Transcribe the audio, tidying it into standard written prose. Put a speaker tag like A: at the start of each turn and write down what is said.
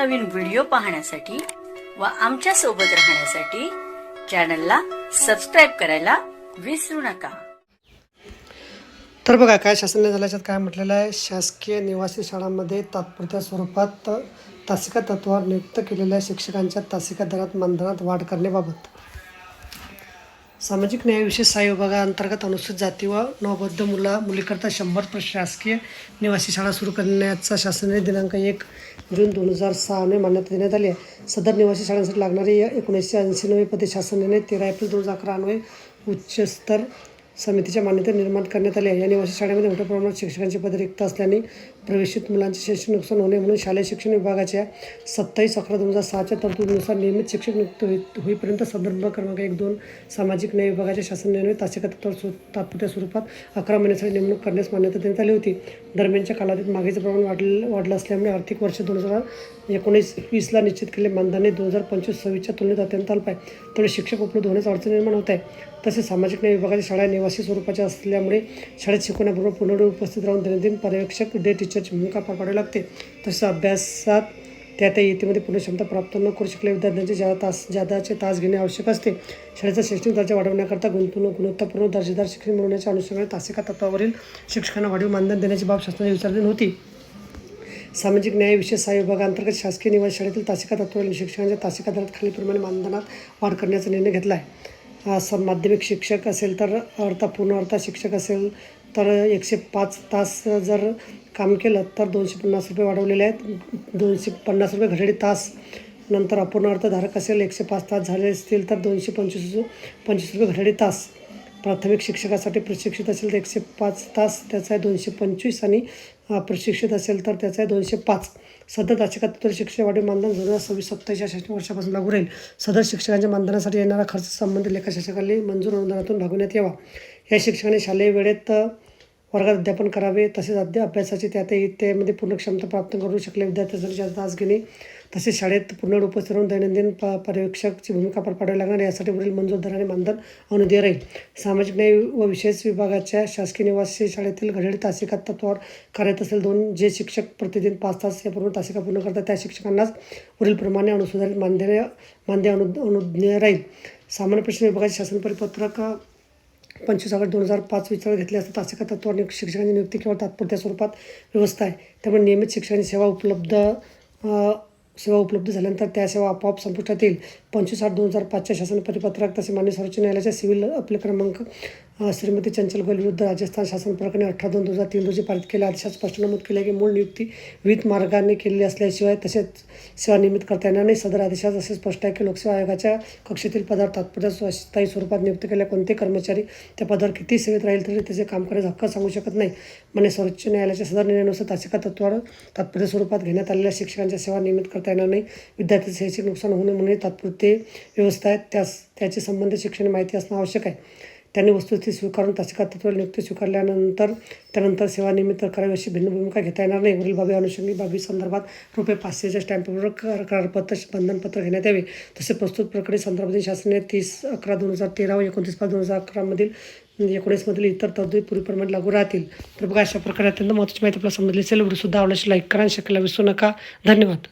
A: नवनवीन व्हिडिओ पाहण्यासाठी व आमच्या सोबत राहण्यासाठी चॅनलला सबस्क्राईब करायला विसरू नका।
B: तर बघा काय शासनाने झाल्याच्यात काय म्हटलेलं आहे, शासकीय निवासी शाळांमध्ये तात्पुरत्या स्वरूपात तासिका तत्त्वावर नियुक्त केलेल्या शिक्षकांच्या तासिका दरात मानधनात वाढ करण्याबाबत सामाजिक न्याय विशेष सहाय्य विभागाअंतर्गत अनुसूचित जाती व नवबौद्ध मुलीकरता 100 शासकीय निवासी शाळा सुरू करण्याचा शासनाने दिनांक 1 जून 2006 मान्यता देण्यात आली आहे। सदर निवासी शाळांसाठी लागणारी 1989 पदे शासनाने 13 एप्रिल 2011 अन्वये उच्चस्तर समितीच्या मान्यता निर्माण करण्यात आली आहे। या निवासी शाळेमध्ये मोठ्या प्रमाणात शिक्षकांची पदे रिक्त असल्याने प्रवेशित मुलांचे शैक्षणिक नुकसान होणे म्हणून शालेय शिक्षण विभागाच्या 27/11/2006 तरतुदीनुसार नियमित शिक्षक नियुक्त होईपर्यंत संदर्भ क्रमांक 1-2 सामाजिक न्याय विभागाच्या शासन निर्णय तासिका तत्त्वावर तात्पुरत्या स्वरूपात 11 महिन्यासाठी नेमणूक करण्यास मान्यता देण्यात आली होती। दरम्यानच्या कालावधीत मागीचे प्रमाण वाढलं असल्यामुळे आर्थिक वर्ष 2019-20 निश्चित केलेले मानधन 2025-26च्या तुलनेत अत्यंत अल्प आहे। त्यामुळे शिक्षक उपलब्ध होण्यास अडचण निर्माण होत आहे। तसेच सामाजिक न्याय विभागाच्या शाळा निवासी स्वरूपाच्या असल्यामुळे शाळेत शिकवण्याबरोबर पूर्ण उपस्थित राहून दैनंदिन पर्यवेक्षक डे टीचरची भूमिका पार पाडावी लागते। तसेच अभ्यासात त्या इयत्तेमध्ये पूर्ण क्षमता प्राप्त न करू शकलेल्या विद्यार्थ्यांचे जादाचे तास घेणे आवश्यक असते। शाळेचा शैक्षणिक दर्जा वाढवण्याकरता गुणवत्तापूर्ण दर्जेदार शिक्षण मिळवण्याच्या अनुषंगाने तासिका तत्त्वावरील शिक्षकांना वाढीव मानधन देण्याची बाब शासनाने विचारली नव्हती। सामाजिक न्याय विशेष सहाय्य विभागाअंतर्गत शासकीय निवासी शाळेतील तासिका तत्त्वावरील शिक्षकांच्या तासिका दरात खालीलप्रमाणे मानधनात वाढ करण्याचा निर्णय घेतला आहे। माध्यमिक शिक्षक असेल तर पूर्ण अर्धा शिक्षक असेल तर 105 तास जर काम केलं तर 250 रुपये वाढवलेले आहेत। 250 रुपये घड्याळी तास। नंतर अपूर्ण अर्थधारक असेल 105 तास झाले असतील तर 225 रुपये घड्याळी तास। प्राथमिक शिक्षकासाठी प्रशिक्षित असेल तर 105 तास त्याचा आहे 225 आणि प्रशिक्षित असेल तर त्याचा आहे 205। सदर तासिका तत्त्वावर शिक्षक वाढीव मानधन 2026-27 या शैक्षणिक वर्षापासून लागू राहील। सदर शिक्षकांच्या मानधनासाठी येणारा खर्च संबंधित लेखाशासकांनी मंजूर अनुदानातून भागवण्यात यावा। या शिक्षकांनी शालेय वेळेत वर्गात अध्यापन करावे। तसेच अभ्यासाची त्या इयत्तेमध्ये पूर्ण क्षमता प्राप्त करू शकलेल्या विद्यार्थ्यांसाठी जास्त तास घेणे। तसेच शाळेत पूर्ण उपस्थित राहून दैनंदिन पर्यवेक्षकची भूमिका पार पाडावी लागणार। यासाठी वरील मंजूर दराने मानधन अनुदेय राहील। सामाजिक न्याय व विशेष विभागाच्या शासकीय निवासी शाळेतील घड्याळी तासिका तत्त्वावर कार्यरत असेल 2 जे शिक्षक प्रतिदिन 5 तास यापूर्वी तासिका पूर्ण करतात त्या शिक्षकांनाच वरीलप्रमाणे अनुसूचित मानधन अनुज्ञेय राहील। सामान्य प्रश्न विभागाचे शासन परिपत्रक 25 ऑगस्ट 2005 विचारात घेतले असता तासिका तत्त्वावर शिक्षकांची नियुक्ती केवळ तात्पुरत्या स्वरूपात व्यवस्था आहे। त्यामुळे नियमित शिक्षकांची सेवा उपलब्ध झाल्यानंतर त्या सेवा आपोआप संपुष्टात येईल। 25/8/2005 शासन परिपत्रक तसे माननीय सर्वोच्च न्यायालयाच्या सिव्हिल अपील क्रमांक श्रीमती चंचल गोयल विरुद्ध राजस्थान शासन प्रकरणी 18/2/2003 रोजी पारित केलेल्या आदेशात स्पष्ट नमूद केले की मूळ नियुक्ती विविध मार्गाने केलेली असल्याशिवाय तसेच सेवा नियमित करता येणार नाही। सदर आदेशात असे स्पष्ट आहे की लोकसेवा आयोगाच्या कक्षेतील पदावर तात्पुरत्या स्थायी स्वरूपात नियुक्त केलेल्या कोणते कर्मचारी त्या पदावर किती सेवेत राहील तरी त्याचे काम करण्याचा हक्क सांगू शकत नाही। माननीय सर्वोच्च न्यायालयाच्या सदर निर्णयानुसार तासिका तत्त्वावर तात्पुरत्या स्वरूपात घेण्यात आलेल्या शिक्षकांच्या सेवा नियमित करता येणार नाही। विद्यार्थ्यांचे शैक्षणिक नुकसान होणे म्हणून तात्पुरते व्यवस्था आहे त्याची संबंधित शिक्षण माहिती असणं आवश्यक आहे। त्यांनी वस्तुस्थिती स्वीकारून तासिका तत्त्वावर नियुक्ती स्वीकारल्यानंतर त्यानंतर सेवा नियमित करावी अशी भिन्न भूमिका घेता येणार नाही। वरील बाबी अनुषंगिक बाबी संदर्भात ₹500च्या स्टॅम्पवर करारपत्र बंधनपत्र घेण्यात यावे। तसे प्रस्तुत प्रकरणी संदर्भातील शासनाने 30/11/2013 व 29/5/2019 मधील इतर तरतुदी पूर्वीप्रमाणे लागू राहतील। तर बघा अशा प्रकारे अत्यंत महत्त्वाची माहिती आपल्याला समजली असेल। व्हिडिओ सुद्धा आवडल्यास लाईक करा आणि शेअर करायला विसरू नका। धन्यवाद।